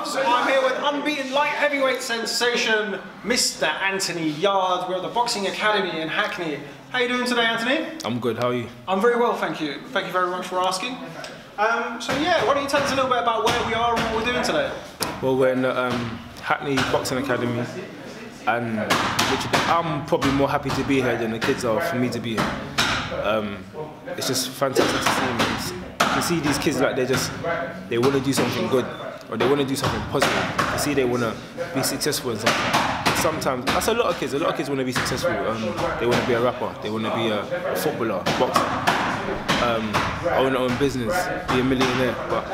gloves, I'm here with unbeaten light heavyweight sensation, Mr. Anthony Yarde. We're at the Boxing Academy in Hackney. How are you doing today, Anthony? I'm good, how are you? I'm very well, thank you. Thank you very much for asking. So yeah, why don't you tell us a little bit about where we are and what we're doing today? Well, we're in the Hackney Boxing Academy, and literally, I'm probably more happy to be here than the kids are for me to be here. It's just fantastic to see, man. You can see these kids like they want to do something good, or they want to do something positive. You see they want to be successful in something. Sometimes, that's a lot of kids want to be successful. They want to be a rapper, they want to be a footballer, a boxer, own their own business, be a millionaire. But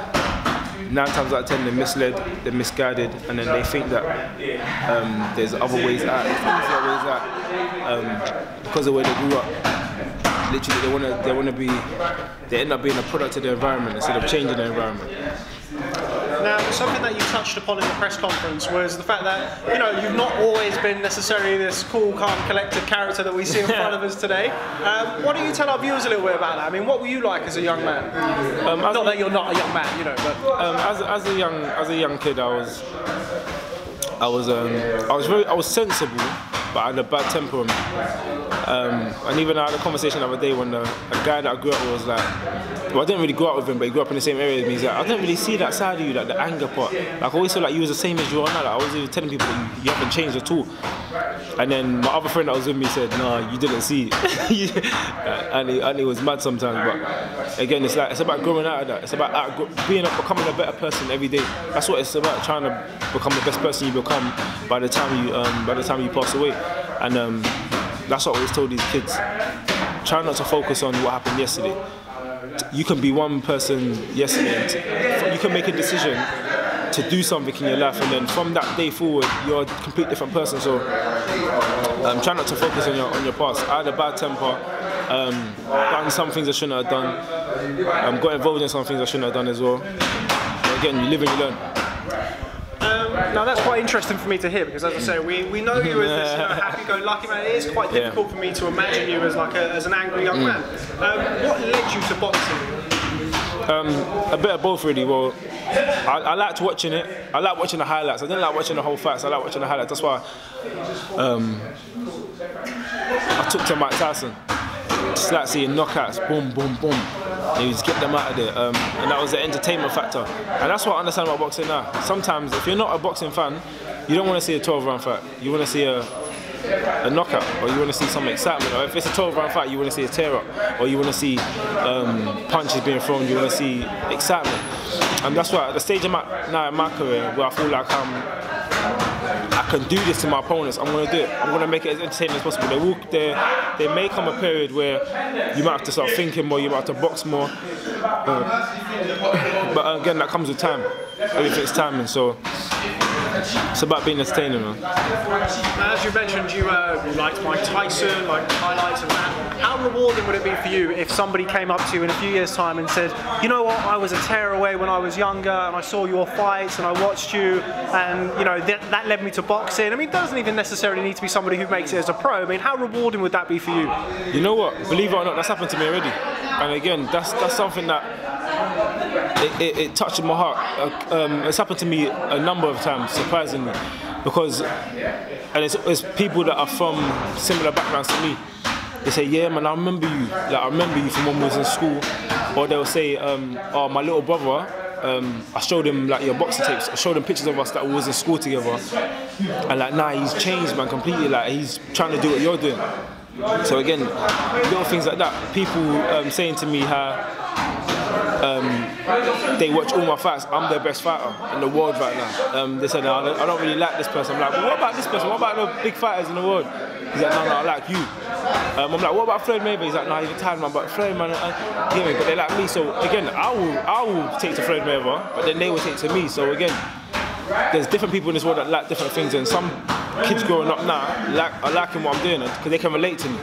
9 times out of 10 they're misled, they're misguided, and then they think that there's other ways out. Because of where they grew up. Literally, they end up being a product of the environment instead of changing the environment. Now, something that you touched upon in the press conference was the fact that, you know, you've not always been necessarily this cool, calm, collected character that we see in front of us today. Why don't you tell our viewers a little bit about that? I mean, what were you like as a young man? Not that you're not a young man, you know, but as a young kid, I was sensible, but I had a bad temperament. And even I had a conversation the other day when a guy that I grew up with was like, well, I didn't really grow up with him, but he grew up in the same area as me. He's like, I didn't really see that side of you, like the anger part. Like, I always feel like you was the same as you are now. Like, I was even telling people that you haven't changed at all. And then my other friend that was with me said, no, you didn't see it. and he was mad sometimes. But again, it's about growing out of that. It's about becoming a better person every day. That's what it's about, trying to become the best person you become by the time you pass away. And that's what I always told these kids. Try not to focus on what happened yesterday. You can be one person yesterday, and you can make a decision to do something in your life, and then from that day forward, you're a complete different person. So try not to focus on your past. I had a bad temper, done some things I shouldn't have done, got involved in some things I shouldn't have done as well. But again, you live and you learn. Now that's quite interesting for me to hear, because as I say, we know you as this happy-go-lucky man. It is quite difficult for me to imagine you as as an angry young man. What led you to boxing? A bit of both, really. Well, I liked watching it. I like watching the highlights. I didn't like watching the whole fights. I like watching the highlights. That's why I took to Mike Tyson. Just like seeing knockouts, boom, boom, boom. And you just get them out of there. And that was the entertainment factor. And that's what I understand about boxing now. Sometimes, if you're not a boxing fan, you don't want to see a 12-round fight. You want to see a knockout, or you want to see some excitement. Or if it's a 12-round fight, you want to see a tear-up, or you want to see punches being thrown. You want to see excitement. And that's why at the stage I'm at now in my career, where I feel like I can do this to my opponents, I'm going to do it. I'm going to make it as entertaining as possible. There may come a period where you might have to start thinking more, you might have to box more. But again, that comes with time. Everything's timing, so it's about being entertaining, man. Now, as you mentioned, you liked Mike Tyson, like highlights of that. How rewarding would it be for you if somebody came up to you in a few years' time and said, you know what, I was a tearaway when I was younger, and I saw your fights, and I watched you, and you know that led me to boxing. I mean, it doesn't even necessarily need to be somebody who makes it as a pro. I mean, how rewarding would that be for you? You know what? Believe it or not, that's happened to me already. And again, that's something that it touched my heart. It's happened to me a number of times, surprisingly, because it's people that are from similar backgrounds to me. They say, yeah, man, I remember you. Like, I remember you from when we was in school. Or they'll say, oh, my little brother, I showed him like your boxing tapes. I showed him pictures of us that we was in school together. And like, nah, he's changed, man, completely. Like, he's trying to do what you're doing. So again, little things like that. People saying to me how they watch all my fights. I'm the best fighter in the world right now. They said, no, I don't really like this person. I'm like, well, what about this person? What about the big fighters in the world? He's like, no, I like you. I'm like, what about Floyd Mayweather? He's like, no, he's a tired man, but Floyd, man, you know me, but they like me. So again, I will take to Floyd Mayweather, but then they will take to me. So again, there's different people in this world that like different things, and some kids growing up now are liking what I'm doing because they can relate to me.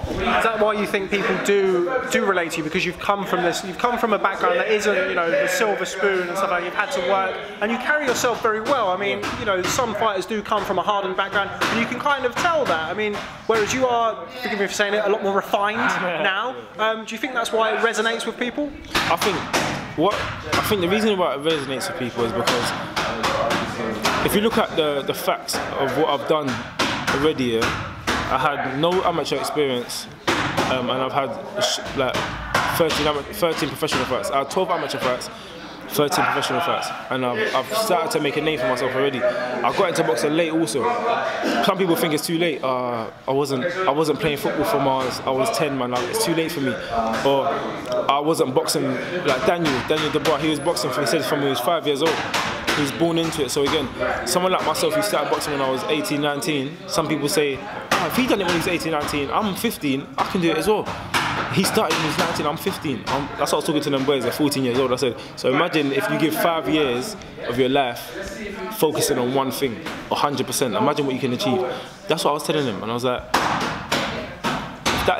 Is that why you think people do relate to you? Because you've come from a background that isn't, you know, the silver spoon and stuff like that. You've had to work, and you carry yourself very well. I mean, you know, some fighters do come from a hardened background, and you can kind of tell that. I mean, whereas you are, forgive me for saying it, a lot more refined now. Do you think that's why it resonates with people? I think the reason why it resonates with people is because if you look at the facts of what I've done already, I had no amateur experience, and I've had like 13 professional fights. I had 12 amateur fights, 13 professional fights, and I've started to make a name for myself already. I got into boxing late also. Some people think it's too late. I wasn't playing football from I was 10, man. Like, it's too late for me. Or I wasn't boxing like Daniel Tebbutt. He was boxing from when he was 5 years old. He was born into it. So again, someone like myself who started boxing when I was 18, 19. Some people say, oh, if he done it when he was 18, 19, I'm 15. I can do it as well. He started when he was 19, I'm 15. That's what I was talking to them boys, they're 14 years old. I said, so imagine if you give 5 years of your life focusing on one thing, 100%, imagine what you can achieve. That's what I was telling them, and I was like,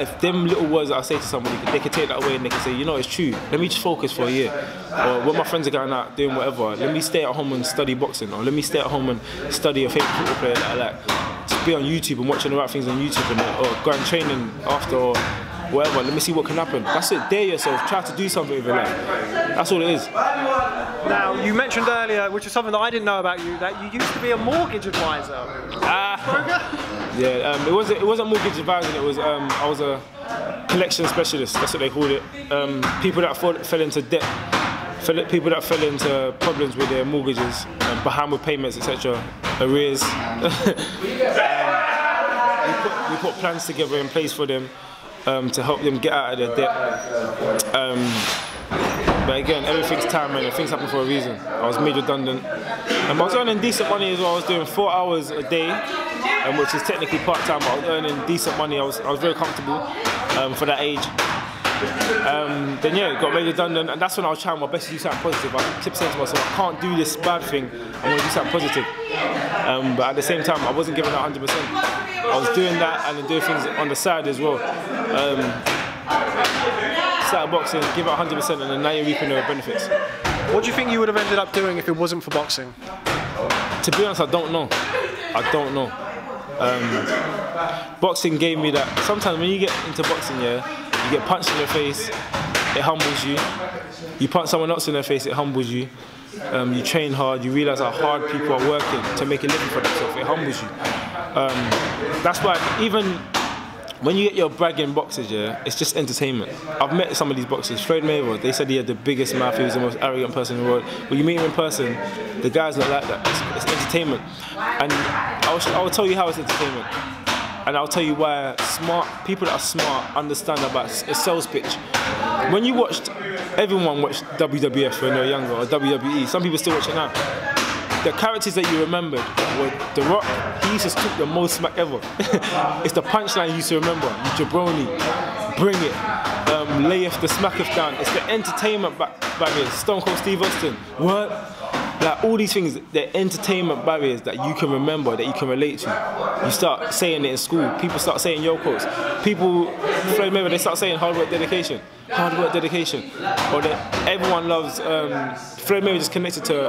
if them little words that I say to somebody, they can take that away and they can say, you know, it's true, let me just focus for a year. Or when my friends are going out doing whatever, let me stay at home and study boxing, or let me stay at home and study a favourite football player that I like. Just be on YouTube and watching the right things on YouTube, or go and training after, or whatever, let me see what can happen. That's it, dare yourself, try to do something with your life. That's all it is. Now, you mentioned earlier, which is something that I didn't know about you, that you used to be a mortgage advisor. Yeah, it wasn't mortgage advising, it was, I was a collection specialist, that's what they called it. People that fell into debt, people that fell into problems with their mortgages, behind with payments, etc., arrears. We put plans together in place for them, to help them get out of their debt. But again, everything's time and things happen for a reason. I was made redundant. I was earning decent money as well. I was doing 4 hours a day, which is technically part-time, but I was earning decent money. I was very comfortable for that age. Then yeah, got made redundant, and that's when I was trying my best to do something positive. I kept saying to myself, I can't do this bad thing, I'm going to do something positive. But at the same time, I wasn't giving that 100%. I was doing that and then doing things on the side as well. Started boxing, give it 100%, and then now you're reaping the benefits. What do you think you would have ended up doing if it wasn't for boxing? To be honest, I don't know. I don't know. Boxing gave me that. Sometimes when you get into boxing, yeah, you get punched in the face, it humbles you. You punch someone else in the face, it humbles you. You train hard, you realise how hard people are working to make a living for themselves, it humbles you. That's why even when you get your bragging boxers, yeah, it's just entertainment. I've met some of these boxers. Floyd Mayweather, they said he had the biggest mouth, he was the most arrogant person in the world. When you meet him in person, the guy's not like that. It's entertainment. And I will tell you how it's entertainment. And I'll tell you why people that are smart understand about a sales pitch. When you watched, everyone watched WWF when they were younger, or WWE, some people still watch it now. The characters that you remembered were The Rock. He used to talk the most smack ever. It's the punchline you used to remember. Jabroni, Bring It, Lay Off the Smack Off Down. It's the entertainment barriers. Stone Cold Steve Austin. What? Like all these things, they're entertainment barriers that you can remember, that you can relate to. You start saying it in school. People start saying your quotes. People, Floyd Mayweather, they start saying hard work, dedication. Hard work, dedication. Or everyone loves, Floyd Mayweather is connected to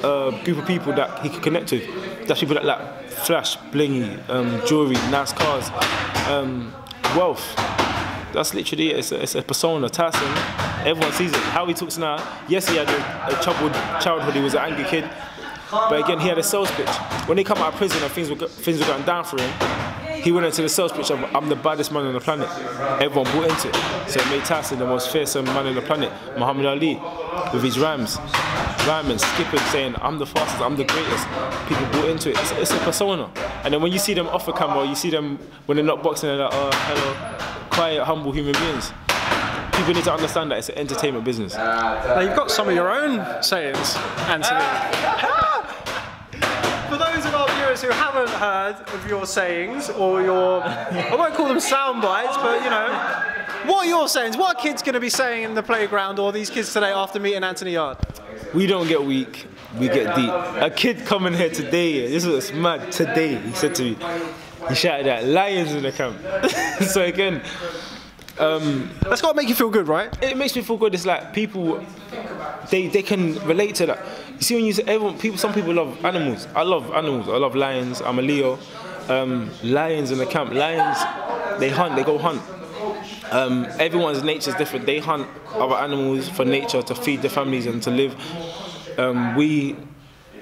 a group of people that he can connect to. That's people that like flash, blingy, jewelry, nice cars, wealth. That's literally it. It's a persona. Tyson, everyone sees it. How he talks now, yes, he had a troubled childhood, he was an angry kid, but again, he had a sales pitch. When he come out of prison and things were going down for him, he went into the sales pitch of, I'm the baddest man on the planet. Everyone bought into it. So it made Tyson the most fearsome man on the planet. Muhammad Ali, with his rhymes, skipping, saying, I'm the fastest, I'm the greatest. People bought into it. It's a persona. And then when you see them off the camera, you see them when they're not boxing, they're like, oh, hello. Quiet, humble human beings. People need to understand that it's an entertainment business. Now you've got some of your own sayings, Anthony. For those of our viewers who haven't heard of your sayings, or your, I won't call them sound bites, but you know, what are your sayings? What are kids going to be saying in the playground, or these kids today after meeting Anthony Yarde? We don't get weak, we get deep. A kid coming here today, this was mad, today, he said to me, he shouted out, lions in the camp. So again, that's got to make you feel good, right? It makes me feel good. It's like people, they can relate to that. You see, when you say some people love animals. I love animals. I love lions. I'm a Leo. Lions in the camp. Lions, they hunt. They go hunt. Everyone's nature is different. They hunt other animals for nature, to feed their families and to live.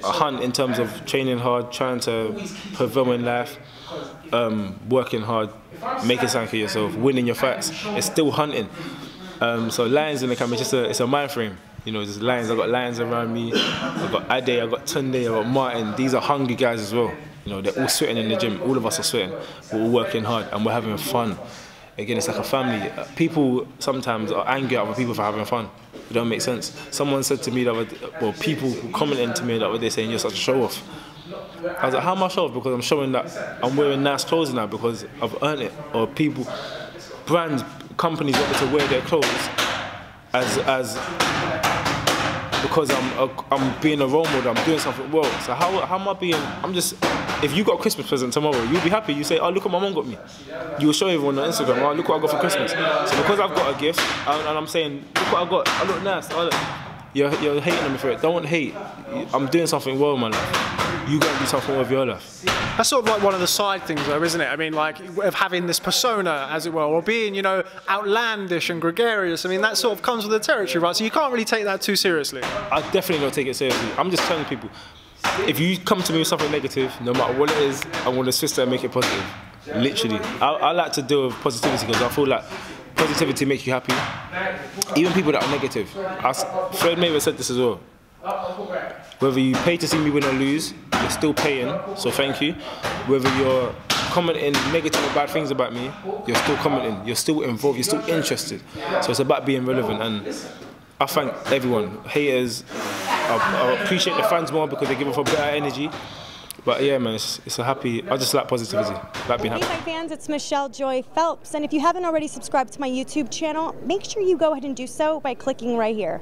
a hunt in terms of training hard, trying to prevail in life, working hard, making something for yourself, winning your fights. It's still hunting. So lions in the camp, it's a mind frame. You know, there's lions. I've got lions around me. I've got Ade, I've got Tunde, I've got Martin. These are hungry guys as well. You know, they're all sweating in the gym. All of us are sweating. We're all working hard and we're having fun. Again, it's like a family. People sometimes are angry at other people for having fun. It don't make sense. Someone said to me the other day, well, people commented to me the other day saying you're such a show off. I was like, how am I show off? Because I'm showing that I'm wearing nice clothes now because I've earned it. Or people, brands, companies want me to wear their clothes as because I'm being a role model, I'm doing something well. So how am I being, if you got a Christmas present tomorrow, you'll be happy. You say, oh, look what my mum got me. You will show everyone on Instagram, oh, look what I got for Christmas. So because I've got a gift, and I'm saying, look what I got, I look nice. You're hating on me for it. Don't hate. I'm doing something well in my life. You gotta do something well with your life. That's sort of like one of the side things though, isn't it? I mean, like, of having this persona, as it were, or being, you know, outlandish and gregarious. I mean, that sort of comes with the territory, right? So you can't really take that too seriously. I definitely don't take it seriously. I'm just telling people, if you come to me with something negative, no matter what it is, I want to twist it and make it positive. Literally. I like to deal with positivity because I feel like positivity makes you happy. Even people that are negative. Floyd Mayweather said this as well. Whether you pay to see me win or lose, you're still paying, so thank you. Whether you're commenting negative or bad things about me, you're still commenting, you're still involved, you're still interested. So it's about being relevant, and I thank everyone. Haters, I appreciate the fans more because they give off a better energy. But yeah, man, it's a happy, I just like positivity, like being happy. Hey, my fans, it's Michelle Joy Phelps, and if you haven't already subscribed to my YouTube channel, make sure you go ahead and do so by clicking right here.